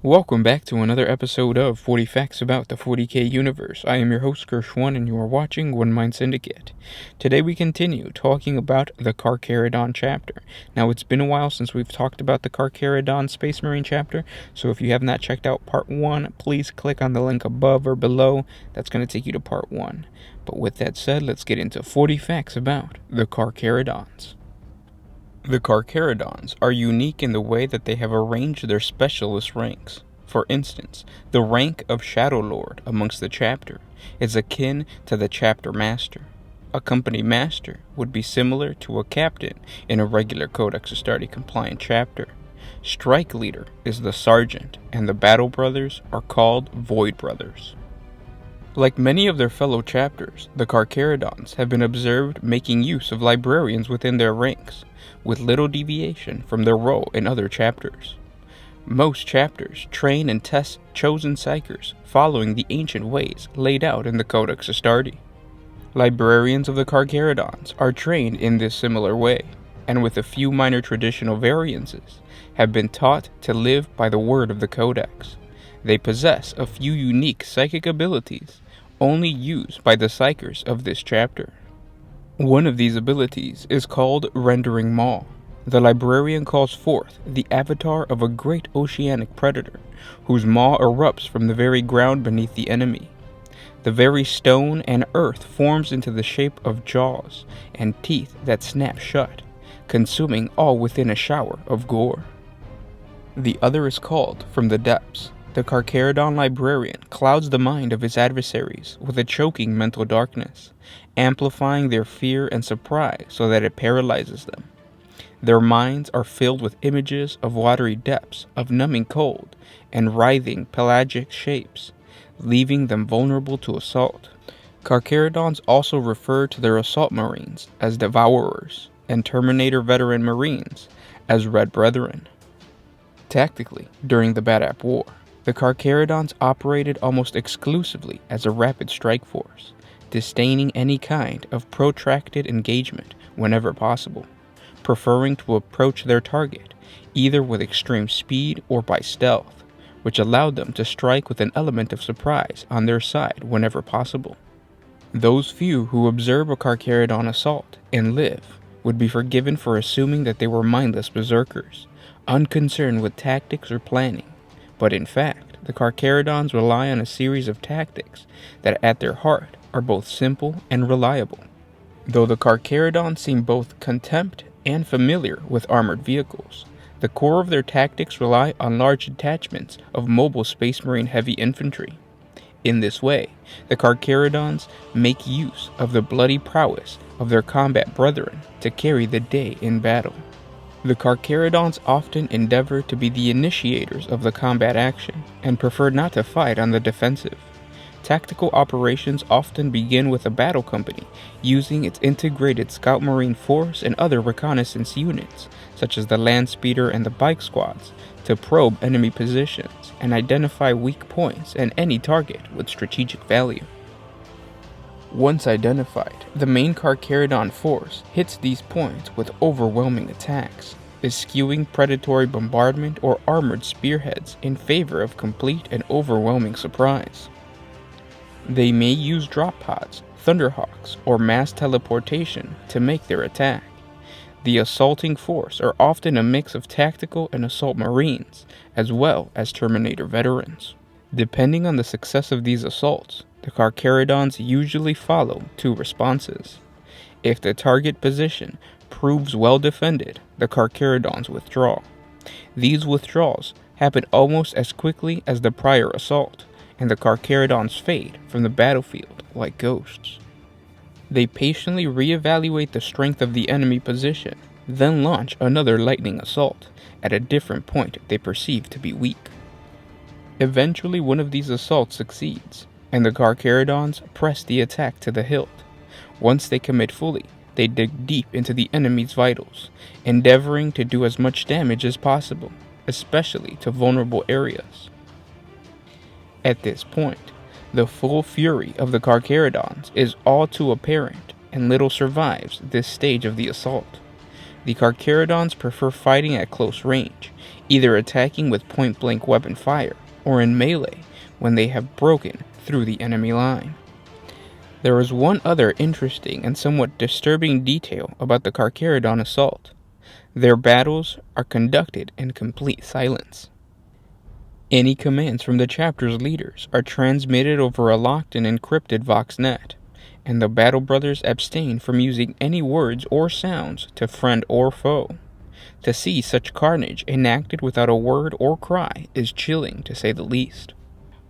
Welcome back to another episode of 40 Facts About the 40K Universe. I am your host, Carcharodon, and you are watching One Mind Syndicate. Today we continue talking about the Carcharodon chapter. Now, it's been a while since we've talked about the Carcharodon Spacemarine chapter, so if you have not checked out Part 1, please click on the link above or below. That's going to take you to Part 1. But with that said, let's get into 40 Facts About the Carcharodons. The Carcharodons are unique in the way that they have arranged their specialist ranks. For instance, the rank of Shadow Lord amongst the chapter is akin to the chapter master. A company master would be similar to a captain in a regular Codex Astartes compliant chapter. Strike leader is the sergeant, and the battle brothers are called Void Brothers. Like many of their fellow chapters, the Carcharodons have been observed making use of librarians within their ranks, with little deviation from their role in other chapters. Most chapters train and test chosen psychers following the ancient ways laid out in the Codex Astartes. Librarians of the Carcharodons are trained in this similar way, and with a few minor traditional variances, have been taught to live by the word of the Codex. They possess a few unique psychic abilities only used by the psychers of this chapter. One of these abilities is called Rendering Maw. The librarian calls forth the avatar of a great oceanic predator, whose maw erupts from the very ground beneath the enemy. The very stone and earth forms into the shape of jaws and teeth that snap shut, consuming all within a shower of gore. The other is called From the Depths. The Carcharodon librarian clouds the mind of his adversaries with a choking mental darkness, amplifying their fear and surprise so that it paralyzes them. Their minds are filled with images of watery depths of numbing cold and writhing pelagic shapes, leaving them vulnerable to assault. Carcharodons also refer to their assault marines as Devourers and Terminator veteran marines as Red Brethren. Tactically, during the Bad App War, the Carcharodons operated almost exclusively as a rapid strike force, disdaining any kind of protracted engagement whenever possible, preferring to approach their target either with extreme speed or by stealth, which allowed them to strike with an element of surprise on their side whenever possible. Those few who observe a Carcharodon assault and live would be forgiven for assuming that they were mindless berserkers, unconcerned with tactics or planning. But in fact, the Carcharodons rely on a series of tactics that at their heart are both simple and reliable. Though the Carcharodons seem both contempt and familiar with armored vehicles, the core of their tactics rely on large detachments of mobile Space Marine heavy infantry. In this way, the Carcharodons make use of the bloody prowess of their combat brethren to carry the day in battle. The Carcharodons often endeavor to be the initiators of the combat action and prefer not to fight on the defensive. Tactical operations often begin with a battle company using its integrated scout marine force and other reconnaissance units, such as the land speeder and the bike squads, to probe enemy positions and identify weak points and any target with strategic value. Once identified, the main Carcharodon force hits these points with overwhelming attacks, eschewing predatory bombardment or armored spearheads in favor of complete and overwhelming surprise. They may use drop pods, thunderhawks, or mass teleportation to make their attack. The assaulting force are often a mix of tactical and assault marines, as well as Terminator veterans. Depending on the success of these assaults, the Carcharodons usually follow two responses. If the target position proves well defended, the Carcharodons withdraw. These withdrawals happen almost as quickly as the prior assault, and the Carcharodons fade from the battlefield like ghosts. They patiently reevaluate the strength of the enemy position, then launch another lightning assault at a different point they perceive to be weak. Eventually, one of these assaults succeeds, and the Carcharodons press the attack to the hilt. Once they commit fully, they dig deep into the enemy's vitals, endeavoring to do as much damage as possible, especially to vulnerable areas. At this point, the full fury of the Carcharodons is all too apparent, and little survives this stage of the assault. The Carcharodons prefer fighting at close range, either attacking with point-blank weapon fire, or in melee when they have broken through the enemy line. There is one other interesting and somewhat disturbing detail about the Carcharodon assault. Their battles are conducted in complete silence. Any commands from the chapter's leaders are transmitted over a locked and encrypted VoxNet, and the Battle Brothers abstain from using any words or sounds to friend or foe. To see such carnage enacted without a word or cry is chilling, to say the least.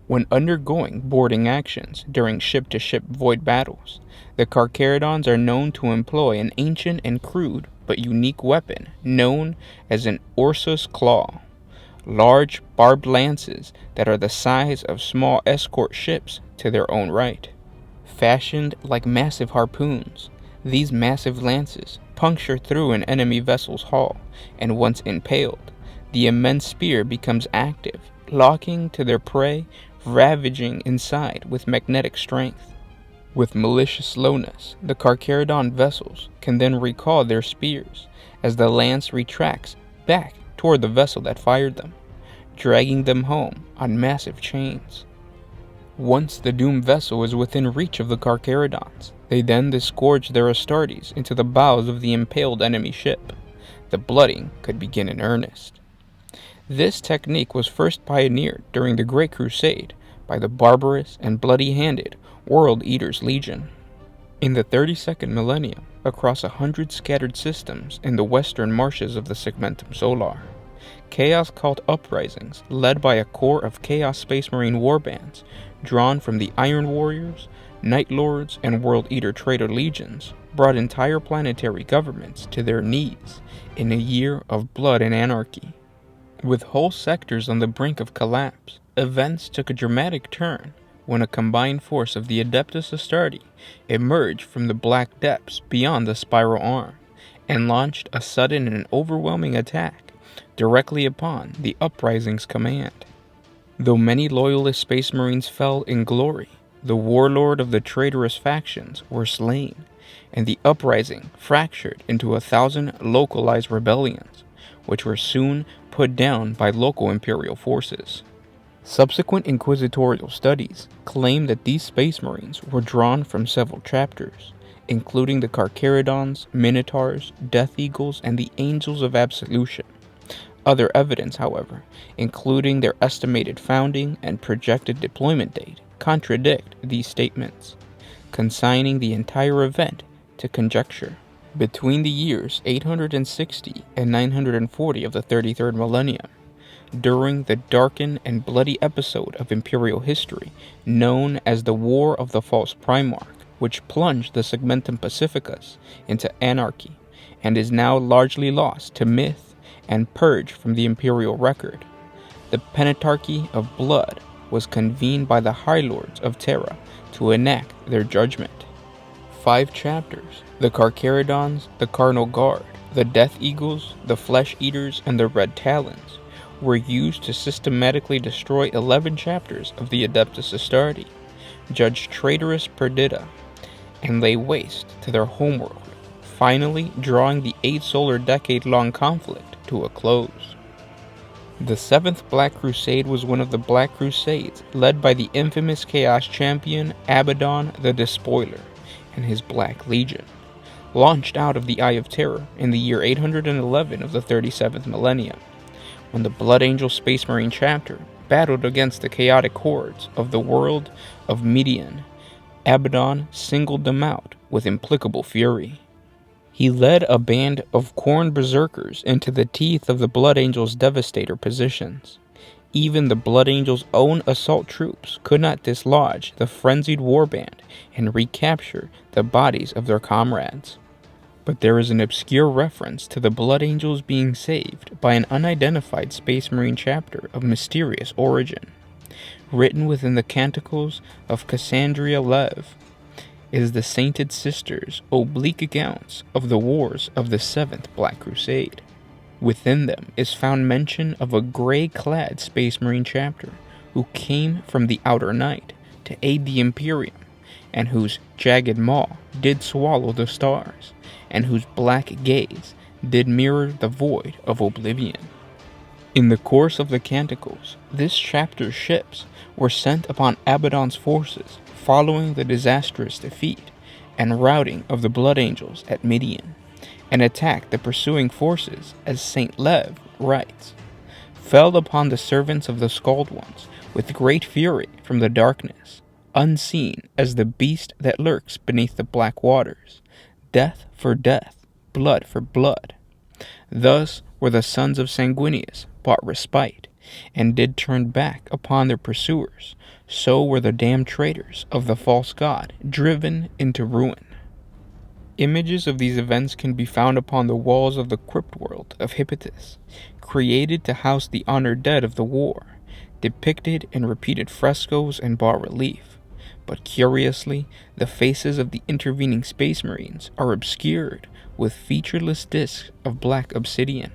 When undergoing boarding actions during ship-to-ship void battles, the Carcharodons are known to employ an ancient and crude but unique weapon known as an Ursus Claw. Large, barbed lances that are the size of small escort ships to their own right. Fashioned like massive harpoons, these massive lances puncture through an enemy vessel's hull, and once impaled, the immense spear becomes active, locking to their prey, ravaging inside with magnetic strength. With malicious slowness, the Carcharodon vessels can then recall their spears as the lance retracts back toward the vessel that fired them, dragging them home on massive chains. Once the doomed vessel is within reach of the Carcharodons, they then disgorge their Astartes into the bows of the impaled enemy ship. The blooding could begin in earnest. This technique was first pioneered during the Great Crusade by the barbarous and bloody-handed World Eaters Legion. In the 32nd millennium, across 100 scattered systems in the western marshes of the Segmentum Solar, Chaos Cult uprisings led by a corps of Chaos Spacemarine warbands drawn from the Iron Warriors, Night Lords, and World Eater Traitor legions brought entire planetary governments to their knees in a year of blood and anarchy. With whole sectors on the brink of collapse, events took a dramatic turn when a combined force of the Adeptus Astartes emerged from the black depths beyond the Spiral Arm and launched a sudden and overwhelming attack directly upon the uprising's command. Though many loyalist Space Marines fell in glory, the warlord of the traitorous factions were slain, and the uprising fractured into 1,000 localized rebellions, which were soon put down by local Imperial forces. Subsequent inquisitorial studies claim that these Space Marines were drawn from several chapters, including the Carcharodons, Minotaurs, Death Eagles, and the Angels of Absolution. Other evidence, however, including their estimated founding and projected deployment date, contradict these statements, consigning the entire event to conjecture. Between the years 860 and 940 of the 33rd millennium, during the darkened and bloody episode of Imperial history known as the War of the False Primarch, which plunged the Segmentum Pacificus into anarchy and is now largely lost to myth and purged from the Imperial record, the Pentarchy of Blood was convened by the High Lords of Terra to enact their judgment. 5 chapters, the Carcharodons, the Cardinal Guard, the Death Eagles, the Flesh Eaters, and the Red Talons, were used to systematically destroy 11 chapters of the Adeptus Astartes, judge traitorous Perdita, and lay waste to their homeworld, finally drawing the 8 solar decade-long conflict to a close. The 7th Black Crusade was one of the Black Crusades led by the infamous Chaos Champion Abaddon the Despoiler and his Black Legion, launched out of the Eye of Terror in the year 811 of the 37th millennium, when the Blood Angel Space Marine chapter battled against the chaotic hordes of the world of Median. Abaddon singled them out with implacable fury. He led a band of Khorne berserkers into the teeth of the Blood Angel's devastator positions. Even the Blood Angel's own assault troops could not dislodge the frenzied warband and recapture the bodies of their comrades. But there is an obscure reference to the Blood Angels being saved by an unidentified Space Marine chapter of mysterious origin. Written within the Canticles of Cassandra Lev is the Sainted Sisters' oblique accounts of the wars of the 7th Black Crusade. Within them is found mention of a gray-clad Space Marine chapter who came from the outer night to aid the Imperium, and whose jagged maw did swallow the stars, and whose black gaze did mirror the void of oblivion. In the course of the Canticles, this chapter's ships were sent upon Abaddon's forces following the disastrous defeat and routing of the Blood Angels at Midian, and attacked the pursuing forces, as St. Lev writes, fell upon the servants of the Scald Ones with great fury from the darkness, unseen as the beast that lurks beneath the black waters, death for death, blood for blood. Thus were the sons of Sanguinius bought respite, and did turn back upon their pursuers. So were the damned traitors of the false god driven into ruin. Images of these events can be found upon the walls of the crypt world of Hippolytus, created to house the honored dead of the war, depicted in repeated frescoes and bas-relief. But curiously, the faces of the intervening Space Marines are obscured with featureless discs of black obsidian.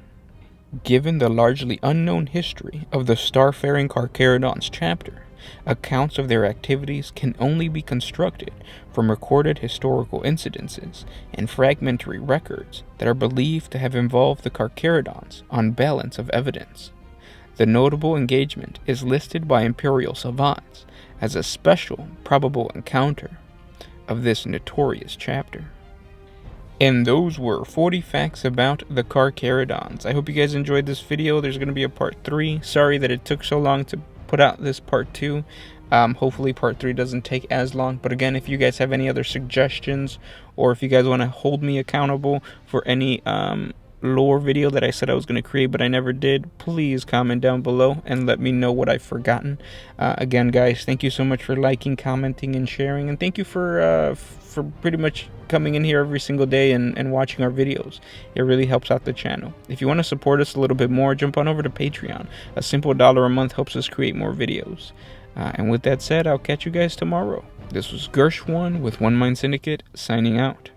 Given the largely unknown history of the starfaring Carcharodon's chapter, accounts of their activities can only be constructed from recorded historical incidences and fragmentary records that are believed to have involved the Carcharodons on balance of evidence. The notable engagement is listed by Imperial savants as a special probable encounter of this notorious chapter. And those were 40 facts about the Carcharodons. I hope you guys enjoyed this video. There's going to be a part 3. Sorry that it took so long to put out this part 2. Hopefully part 3 doesn't take as long. But again, if you guys have any other suggestions, or if you guys want to hold me accountable for any lore video that I said I was going to create but I never did, please comment down below and let me know what I've forgotten. Again, guys, thank you so much for liking, commenting, and sharing, and thank you for pretty much coming in here every single day and watching our videos. It really helps out the channel. If you want to support us a little bit more, jump on over to Patreon. A simple $1 a month helps us create more videos. And with that said, I'll catch you guys tomorrow. This was Gershwan with One Mind Syndicate, signing out.